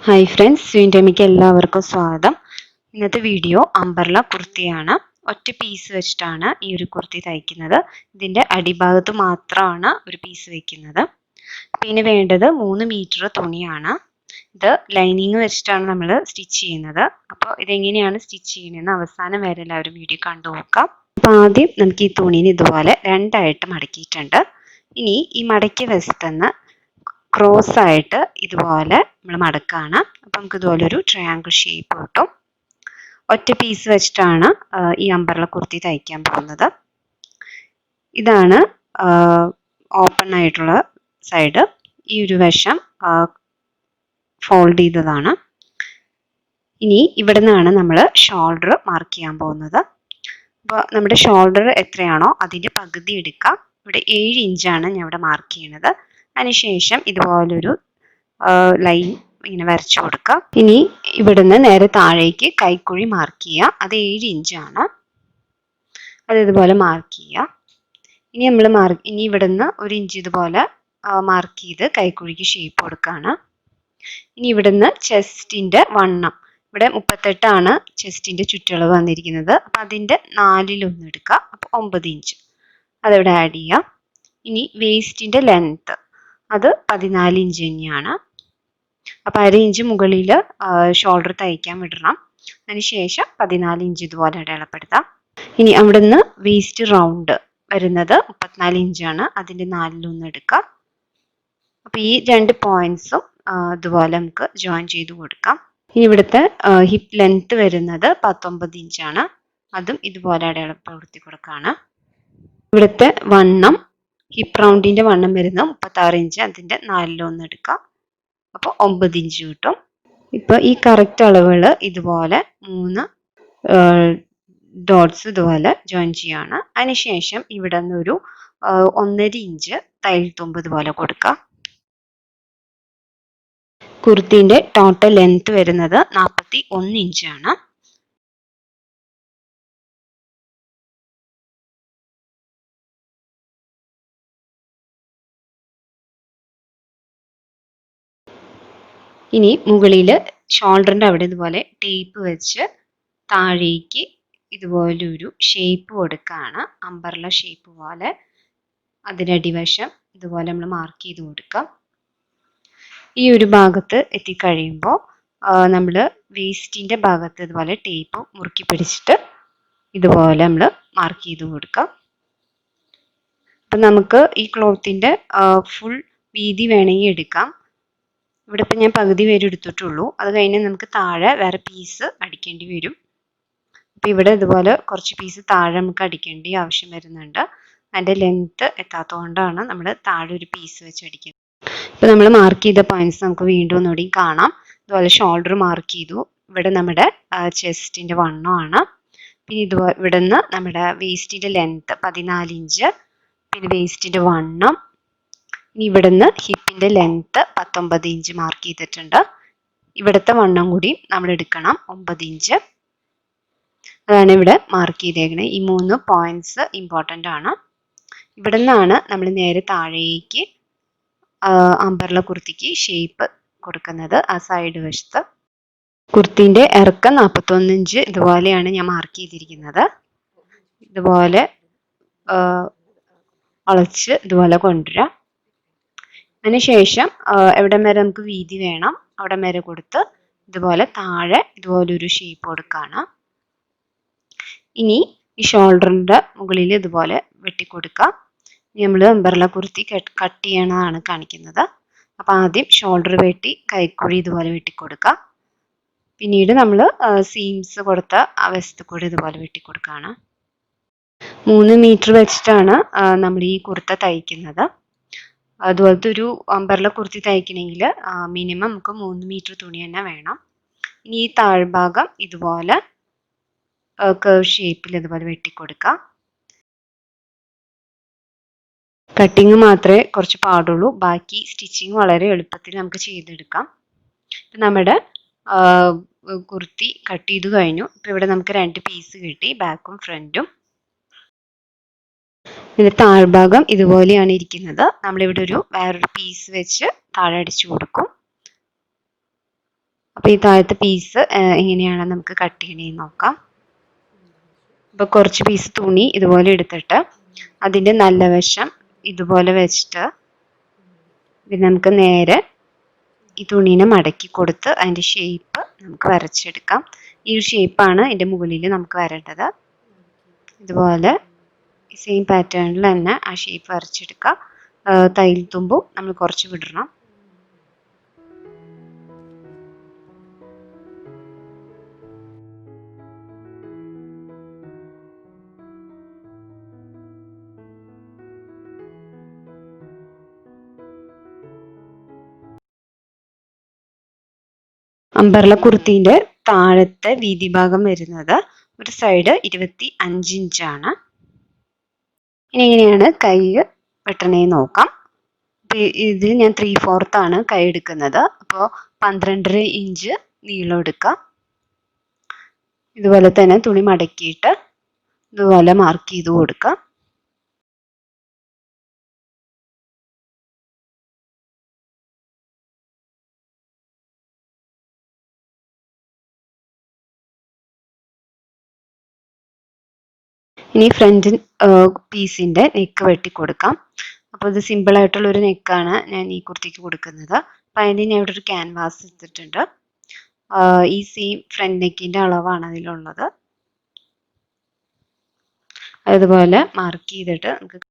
Hi friends, വീണ്ടും എല്ലാവർക്കും സ്വാഗതം. ഇന്നത്തെ വീഡിയോ അംബർല കുർത്തിയാണ്. ഒറ്റ പീസ് വെച്ചിട്ടാണ് ഈ ഒരു കുർത്തി തയ്ക്കുന്നത്. ഇതിൻ്റെ അടിഭാഗത്ത് മാത്രമാണ് ഒരു പീസ് വയ്ക്കുന്നത്. പിന്നെ വേണ്ടത് 3 മീറ്റർ തുണിയാണ്. ഇത് ലൈനിങ് വെച്ചിട്ടാണ് നമ്മൾ സ്റ്റിച്ച് ചെയ്യുന്നത്. അപ്പോൾ ഇതെങ്ങനെയാണ് സ്റ്റിച്ച് ചെയ്യുന്നതെന്ന് അവസാനം വരെ എല്ലാവരും വീഡിയോ കണ്ടു നോക്കാം. അപ്പോൾ ആദ്യം നമുക്ക് ഈ തുണിനെ ഇതുപോലെ രണ്ടായിട്ട് മടക്കിയിട്ടുണ്ട്. ഇനി ഈ മടക്കിയ വശത്തുനിന്ന് ക്രോസ് ആയിട്ട് ഇതുപോലെ നമ്മൾ മടക്കാണ്. അപ്പം നമുക്ക് ഇതുപോലെ ഒരു ട്രയാങ്കിൾ ഷേപ്പ് കിട്ടും. ഒറ്റ പീസ് വെച്ചിട്ടാണ് ഈ അംബർല കുർത്തി തയ്ക്കാൻ പോകുന്നത്. ഇതാണ് ഓപ്പൺ ആയിട്ടുള്ള സൈഡ്. ഈ ഒരു വശം ഫോൾഡ് ചെയ്തതാണ്. ഇനി ഇവിടെ നിന്നാണ് നമ്മൾ ഷോൾഡർ മാർക്ക് ചെയ്യാൻ പോകുന്നത്. അപ്പോൾ നമ്മുടെ ഷോൾഡർ എത്രയാണോ അതിൻ്റെ പകുതി എടുക്കുക. ഇവിടെ 7 ഇഞ്ചാണ് ഞാൻ ഇവിടെ മാർക്ക് ചെയ്യുന്നത്. അതിനുശേഷം ഇതുപോലൊരു ലൈൻ ഇങ്ങനെ വരച്ചു കൊടുക്കുക. ഇനി ഇവിടുന്ന് നേരെ താഴേക്ക് കൈക്കുഴി മാർക്ക് ചെയ്യുക. അത് 7 ഇഞ്ചാണ്. അത് ഇതുപോലെ മാർക്ക് ചെയ്യുക. ഇനി ഇവിടുന്ന് 1 ഇഞ്ച് ഇതുപോലെ മാർക്ക് ചെയ്ത് കൈക്കുഴിക്ക് ഷേപ്പ് കൊടുക്കുകയാണ്. ഇനി ഇവിടുന്ന് ചെസ്റ്റിൻ്റെ വണ്ണം, ഇവിടെ 38 ആണ് ചെസ്റ്റിൻ്റെ ചുറ്റളവ് വന്നിരിക്കുന്നത്. അപ്പം അതിൻ്റെ 4/1 എടുക്കുക. അപ്പോൾ 9 ഇഞ്ച് അതിവിടെ ആഡ് ചെയ്യുക. ഇനി വേസ്റ്റിൻ്റെ ലെങ്ത്ത് അത് 14 ഇഞ്ച് തന്നെയാണ്. അപ്പോൾ 1/2 ഇഞ്ച് മുകളിൽ ഷോൾഡർ തയ്ക്കാൻ വിടണം. അതിനുശേഷം 14 ഇഞ്ച് ഇതുപോലെ അടയാളപ്പെടുത്താം. ഇനി അവിടുന്ന് വേസ്റ്റ് റൗണ്ട് വരുന്നത് 34 ഇഞ്ചാണ്. അതിൻ്റെ 4/1 എടുക്കുക. അപ്പോൾ ഈ 2 പോയിന്റ്സും ഇതുപോലെ നമുക്ക് ജോയിൻ ചെയ്ത് കൊടുക്കാം. ഇനി ഇവിടുത്തെ ഹിപ്പ് ലെങ്ത്ത് വരുന്നത് 19 ഇഞ്ചാണ്. അതും ഇതുപോലെ അടയാളപ്പെടുത്തി കൊടുക്കുകയാണ്. ഇവിടുത്തെ വണ്ണം, ഹിപ്പ് റൗണ്ടിൻ്റെ വണ്ണം വരുന്നത് 36 ഇഞ്ച്. അതിൻ്റെ 4/1 എടുക്കുക. അപ്പോൾ 9 ഇഞ്ച് കിട്ടും. ഇപ്പോൾ ഈ കറക്റ്റ് അളവുകൾ ഇതുപോലെ 3 ഡോട്ട്സ് ഇതുപോലെ ജോയിൻ ചെയ്യാണ്. അതിനുശേഷം ഇവിടെ നിന്നൊരു 1.5 ഇഞ്ച് തയ്യൽ തുമ്പ് ഇതുപോലെ കൊടുക്കുക. കുർത്തിൻ്റെ ടോട്ടൽ ലെങ്ത് വരുന്നത് 41 ഇഞ്ചാണ്. ഇനി മുകളിൽ ഷോൾഡറിൻ്റെ അവിടെ ഇതുപോലെ ടേപ്പ് വെച്ച് താഴേക്ക് ഇതുപോലൊരു ഷേപ്പ് കൊടുക്കുകയാണ്. അംബർല ഷേപ്പ് പോലെ അതിനടിവശം ഇതുപോലെ നമ്മൾ മാർക്ക് ചെയ്ത് കൊടുക്കാം. ഈ ഒരു ഭാഗത്ത് എത്തിക്കഴിയുമ്പോൾ നമ്മൾ വേസ്റ്റിൻ്റെ ഭാഗത്ത് ഇതുപോലെ ടേപ്പ് മുറുക്കി പിടിച്ചിട്ട് ഇതുപോലെ നമ്മൾ മാർക്ക് ചെയ്ത് കൊടുക്കാം. അപ്പം നമുക്ക് ഈ ക്ലോത്തിൻ്റെ ഫുൾ വീതി വേണമെങ്കിൽ എടുക്കാം. ഇവിടെ ഇപ്പം ഞാൻ പകുതി വരെ എടുത്തിട്ടുള്ളൂ. അത് കഴിഞ്ഞ് നമുക്ക് താഴെ വേറെ പീസ് അടിക്കേണ്ടി വരും. അപ്പോൾ ഇവിടെ ഇതുപോലെ കുറച്ച് പീസ് താഴെ നമുക്ക് അടിക്കേണ്ട ആവശ്യം വരുന്നുണ്ട്. അതിൻ്റെ ലെങ്ത്ത് എത്താത്തതുകൊണ്ടാണ് നമ്മൾ താഴെ ഒരു പീസ് വെച്ച് അടിക്കുന്നത്. ഇപ്പോൾ നമ്മൾ മാർക്ക് ചെയ്ത പോയിന്റ്സ് നമുക്ക് വീണ്ടും ഒന്നുകൂടി കാണാം. ഇതുപോലെ ഷോൾഡർ മാർക്ക് ചെയ്തു. ഇവിടെ നമ്മുടെ ചെസ്റ്റിൻ്റെ വണ്ണമാണ്. പിന്നെ ഇവിടെ നിന്ന് നമ്മുടെ വേസ്റ്റിൻ്റെ ലെങ്ത്ത് 14 ഇഞ്ച്. പിന്നെ വേസ്റ്റിൻ്റെ വണ്ണം. ഇനി ഇവിടുന്ന് ഹിപ്പിൻ്റെ ലെങ്ത്ത് 19 ഇഞ്ച് മാർക്ക് ചെയ്തിട്ടുണ്ട്. ഇവിടുത്തെ വണ്ണം കൂടി നമ്മൾ എടുക്കണം, 9 ഇഞ്ച്. അതാണ് ഇവിടെ മാർക്ക് ചെയ്തേക്കുന്നത്. ഈ 3 പോയിന്റ്സ് ഇമ്പോർട്ടൻ്റ് ആണ്. ഇവിടെ നിന്നാണ് നമ്മൾ നേരെ താഴേക്ക് അംബർല കുർത്തിക്ക് ഷേപ്പ് കൊടുക്കുന്നത്. ആ സൈഡ് വശത്ത് കുർത്തിൻ്റെ ഇറക്കം 41 ഇഞ്ച് ഇതുപോലെയാണ് ഞാൻ മാർക്ക് ചെയ്തിരിക്കുന്നത്. ഇതുപോലെ വളച്ച് ഇതുപോലെ കൊണ്ടുവരാം. അതിനുശേഷം എവിടം വരെ നമുക്ക് വീതി വേണം അവിടം വരെ കൊടുത്ത് ഇതുപോലെ താഴെ ഇതുപോലൊരു ഷേപ്പ് കൊടുക്കുകയാണ്. ഇനി ഈ ഷോൾഡറിൻ്റെ മുകളിൽ ഇതുപോലെ വെട്ടിക്കൊടുക്കുക. നമ്മൾ അംബർല കുർത്തി കട്ട് ചെയ്യണതാണ് കാണിക്കുന്നത്. അപ്പോൾ ആദ്യം ഷോൾഡർ വെട്ടി കൈക്കുഴി ഇതുപോലെ വെട്ടിക്കൊടുക്കുക. പിന്നീട് നമ്മൾ സീംസ് കൊടുത്ത ആ വശത്ത് കൂടി ഇതുപോലെ വെട്ടിക്കൊടുക്കുകയാണ്. 3 മീറ്റർ വെച്ചിട്ടാണ് നമ്മൾ ഈ കുർത്ത തയ്ക്കുന്നത്. അതുപോലത്തെ ഒരു അംബർല കുർത്തി തയ്ക്കണമെങ്കിൽ മിനിമം നമുക്ക് 3 മീറ്റർ തുണി തന്നെ വേണം. ഇനി ഈ താഴ്ഭാഗം ഇതുപോലെ കർവ് ഷേപ്പിൽ ഇതുപോലെ വെട്ടിക്കൊടുക്കുക. കട്ടിങ് മാത്രമേ കുറച്ച് പാടുള്ളൂ. ബാക്കി സ്റ്റിച്ചിങ് വളരെ എളുപ്പത്തിൽ നമുക്ക് ചെയ്തെടുക്കാം. ഇപ്പം നമ്മുടെ കുർത്തി കട്ട് ചെയ്ത് കഴിഞ്ഞു. ഇപ്പം ഇവിടെ നമുക്ക് 2 പീസ് കിട്ടി, ബാക്കും ഫ്രണ്ടും. ഇതിൻ്റെ താഴ്ഭാഗം ഇതുപോലെയാണ് ഇരിക്കുന്നത്. നമ്മളിവിടെ വേറൊരു പീസ് വെച്ച് താഴെ അടിച്ചു കൊടുക്കും. അപ്പോൾ ഈ താഴത്തെ പീസ് എങ്ങനെയാണ് നമുക്ക് കട്ട് ചെയ്യണമെന്ന് നോക്കാം. അപ്പോൾ കുറച്ച് പീസ് തുണി ഇതുപോലെ എടുത്തിട്ട് അതിൻ്റെ നല്ല വശം ഇതുപോലെ വെച്ചിട്ട് പിന്നെ നമുക്ക് നേരെ ഈ തുണീനെ മടക്കി കൊടുത്ത് അതിൻ്റെ ഷേപ്പ് നമുക്ക് വരച്ചെടുക്കാം. ഈ ഒരു ഷേപ്പാണ് ഇതിൻ്റെ മുകളിൽ നമുക്ക് വരേണ്ടത്. ഇതുപോലെ സെയിം പാറ്റേണിൽ തന്നെ ആ ഷേപ്പ് വരച്ചെടുക്കുക. തയ്യൽ തുമ്പും നമ്മൾ കുറച്ച് വിടണം. അംബർല കുർത്തീൻ്റെ താഴത്തെ വീതി ഭാഗം വരുന്നത് ഒരു സൈഡ് 25 ഇഞ്ചാണ്. ഇനി എങ്ങനെയാണ് കൈ വെട്ടണേന്ന് നോക്കാം. ഇതിൽ ഞാൻ 3/4 ആണ് കൈ എടുക്കുന്നത്. അപ്പോൾ 12.5 ഇഞ്ച് നീളം എടുക്കാം. ഇതുപോലെ തന്നെ തുണി മടക്കിയിട്ട് ഇതുപോലെ മാർക്ക് ചെയ്ത് കൊടുക്കാം. ഇനി ഫ്രണ്ട് പീസിൻ്റെ നെക്ക് വെട്ടിക്കൊടുക്കാം. അപ്പോൾ ഇത് സിമ്പിളായിട്ടുള്ളൊരു നെക്കാണ് ഞാൻ ഈ കുർത്തിക്ക് കൊടുക്കുന്നത്. അപ്പോൾ അതിന് ഞാൻ ഇവിടെ ഒരു ക്യാൻവാസ് എടുത്തിട്ടുണ്ട്. ഈ സെയിം ഫ്രണ്ട് നെക്കിൻ്റെ അളവാണ് അതിലുള്ളത്. അതുപോലെ മാർക്ക് ചെയ്തിട്ട് നമുക്ക്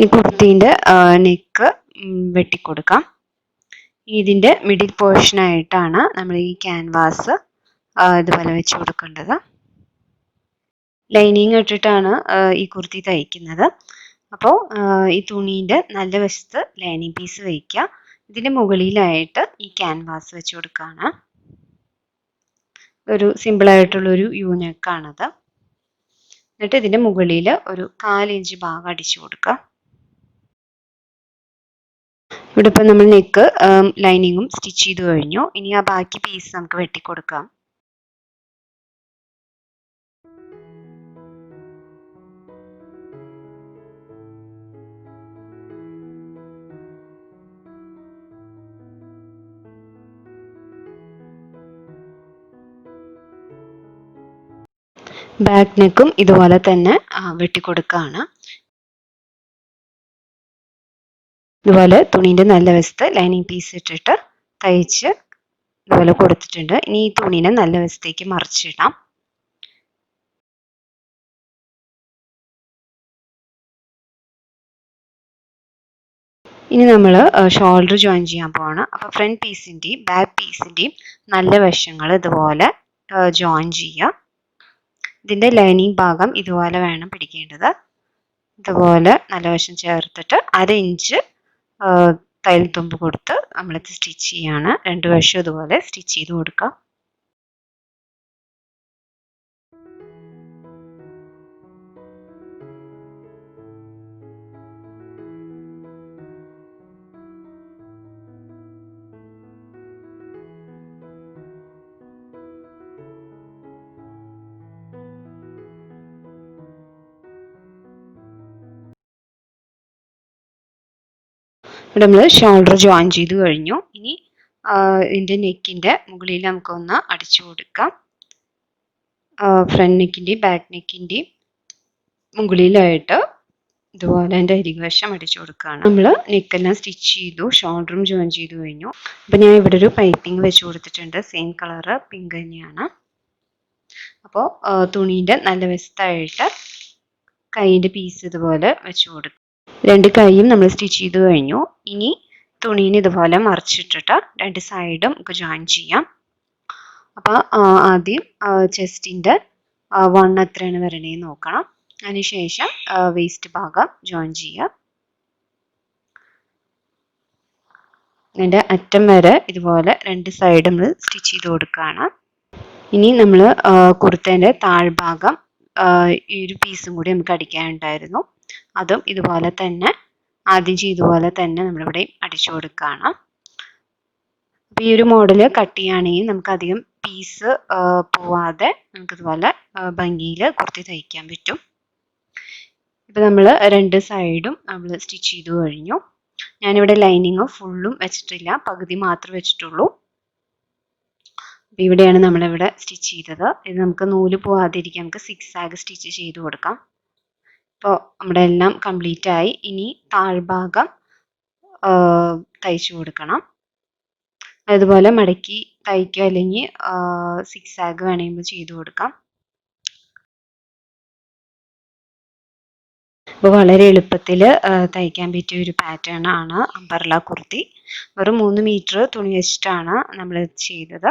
ഈ കുർത്തീൻ്റെ നെക്ക് വെട്ടിക്കൊടുക്കാം. ഇതിൻ്റെ മിഡിൽ പോർഷനായിട്ടാണ് നമ്മൾ ഈ ക്യാൻവാസ് ഇതുപോലെ വെച്ച് കൊടുക്കേണ്ടത്. ലൈനിങ് ഇട്ടിട്ടാണ് ഈ കുർത്തി തയ്ക്കുന്നത്. അപ്പോൾ ഈ തുണീൻ്റെ നല്ല വശത്ത് ലൈനിങ് പീസ് വയ്ക്കുക. ഇതിൻ്റെ മുകളിലായിട്ട് ഈ ക്യാൻവാസ് വെച്ച് കൊടുക്കുകയാണ്. ഒരു സിമ്പിളായിട്ടുള്ളൊരു നെക്കാണത്. എന്നിട്ട് ഇതിൻ്റെ മുകളിൽ ഒരു 1/4 ഇഞ്ച് ഭാഗം അടിച്ചു കൊടുക്കുക. ഇവിടെ ഇപ്പം നമ്മൾ നെക്ക് ലൈനിങ്ങും സ്റ്റിച്ച് ചെയ്ത് കഴിഞ്ഞു. ഇനി ആ ബാക്കി പീസ് നമുക്ക് വെട്ടിക്കൊടുക്കാം. ബാക്ക് നെക്കും ഇതുപോലെ തന്നെ വെട്ടിക്കൊടുക്കുകയാണ്. ഇതുപോലെ തുണീൻ്റെ നല്ല വശത്ത് ലൈനിങ് പീസ് ഇട്ടിട്ട് തയ്ച്ച് ഇതുപോലെ കൊടുത്തിട്ടുണ്ട്. ഇനി ഈ തുണീനെ നല്ല വശത്തേക്ക് മറിച്ചിടാം. ഇനി നമ്മൾ ഷോൾഡർ ജോയിൻ ചെയ്യാൻ പോവാണ്. അപ്പോൾ ഫ്രണ്ട് പീസിൻ്റെയും ബാക്ക് പീസിൻ്റെയും നല്ല വശങ്ങൾ ഇതുപോലെ ജോയിൻ ചെയ്യുക. ഇതിൻ്റെ ലൈനിങ് ഭാഗം ഇതുപോലെ വേണം പിടിക്കേണ്ടത്. ഇതുപോലെ നല്ല വശം ചേർത്തിട്ട് 1/2 ഇഞ്ച് തയ്യൽ തുമ്പ് കൊടുത്ത് നമ്മളിത് സ്റ്റിച്ച് ചെയ്യാണ്. 2 വശം ഇതുപോലെ സ്റ്റിച്ച് ചെയ്ത് കൊടുക്കാം. ഇവിടെ നമ്മൾ ഷോൾഡർ ജോയിൻ ചെയ്ത് കഴിഞ്ഞു. ഇനി ഇതിൻ്റെ നെക്കിൻ്റെ മുകളിൽ നമുക്കൊന്ന് അടിച്ചു കൊടുക്കാം. ഫ്രണ്ട് നെക്കിൻ്റെയും ബാക്ക് നെക്കിൻ്റെയും മുകളിലായിട്ട് ഇതുപോലെ അതിൻ്റെ അരികുവശം അടിച്ചു കൊടുക്കുകയാണ്. നമ്മൾ നെക്കെല്ലാം സ്റ്റിച്ച് ചെയ്തു, ഷോൾഡറും ജോയിൻ ചെയ്ത് കഴിഞ്ഞു. അപ്പം ഞാൻ ഇവിടെ ഒരു പൈപ്പിംഗ് വെച്ച് കൊടുത്തിട്ടുണ്ട്. സെയിം കളറ് പിങ്ക് തന്നെയാണ്. അപ്പോൾ തുണീൻ്റെ നല്ല വശത്തായിട്ട് കൈയിൻ്റെ പീസ് ഇതുപോലെ വെച്ച് കൊടുക്കും. 2 കൈയും നമ്മൾ സ്റ്റിച്ച് ചെയ്ത് കഴിഞ്ഞു. ഇനി തുണീനെ ഇതുപോലെ മറിച്ചിട്ടിട്ട് 2 സൈഡും നമുക്ക് ജോയിൻ ചെയ്യാം. അപ്പോൾ ആദ്യം ചെസ്റ്റിൻ്റെ വണ്ണം എത്രയാണ് വരണേന്ന് നോക്കണം. അതിനുശേഷം വേസ്റ്റ് ഭാഗം ജോയിൻ ചെയ്യുക. ഇതിൻ്റെ അറ്റം വരെ ഇതുപോലെ രണ്ട് സൈഡ് നമ്മൾ സ്റ്റിച്ച് ചെയ്ത് കൊടുക്കുകയാണ്. ഇനി നമ്മൾ കുർത്തേൻ്റെ താഴ്ഭാഗം ഈ ഒരു പീസും കൂടി നമുക്ക് അടിക്കാനുണ്ടായിരുന്നു. അതും ഇതുപോലെ തന്നെ ആദ്യം ചെയ്തതുപോലെ തന്നെ നമ്മളിവിടെ അടിച്ചു കൊടുക്കുകയാണ്. അപ്പോൾ ഈ ഒരു മോഡൽ കട്ട് ചെയ്യുകയാണെങ്കിൽ നമുക്ക് അധികം പീസ് പോവാതെ നമുക്കിതുപോലെ ഭംഗിയിൽ കുർത്തി തയ്ക്കാൻ പറ്റും. ഇപ്പോൾ നമ്മൾ രണ്ട് സൈഡും നമ്മൾ സ്റ്റിച്ച് ചെയ്ത് കഴിഞ്ഞു. ഞാനിവിടെ ലൈനിങ് ഫുള്ളും വെച്ചിട്ടില്ല, പകുതി മാത്രമേ വെച്ചിട്ടുള്ളൂ. ഇവിടെയാണ് നമ്മളിവിടെ സ്റ്റിച്ച് ചെയ്തത്. ഇത് നമുക്ക് നൂല് പോവാതിരിക്കാൻ നമുക്ക് സിക്സാഗ് സ്റ്റിച്ച് ചെയ്ത് കൊടുക്കാം. ഇപ്പോൾ നമ്മുടെ എല്ലാം കംപ്ലീറ്റ് ആയി. ഇനി താഴ്ഭാഗം തയ്ച്ചു കൊടുക്കണം. അതുപോലെ മടക്കി തയ്ക്കുക, അല്ലെങ്കിൽ സിക്സാഗ് വേണമെങ്കിൽ ചെയ്ത് കൊടുക്കാം. അപ്പോൾ വളരെ എളുപ്പത്തിൽ തയ്ക്കാൻ പറ്റിയ ഒരു പാറ്റേൺ ആണ് അംബർല കുർത്തി. വെറും 3 മീറ്റർ തുണി വെച്ചിട്ടാണ് നമ്മൾ ചെയ്തത്.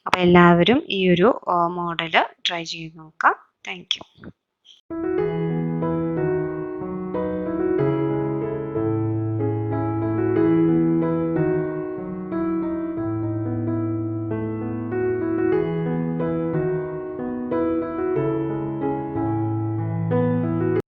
അപ്പോൾ എല്ലാവരും ഈ ഒരു മോഡൽ ട്രൈ ചെയ്ത് നോക്കാം. Thank you.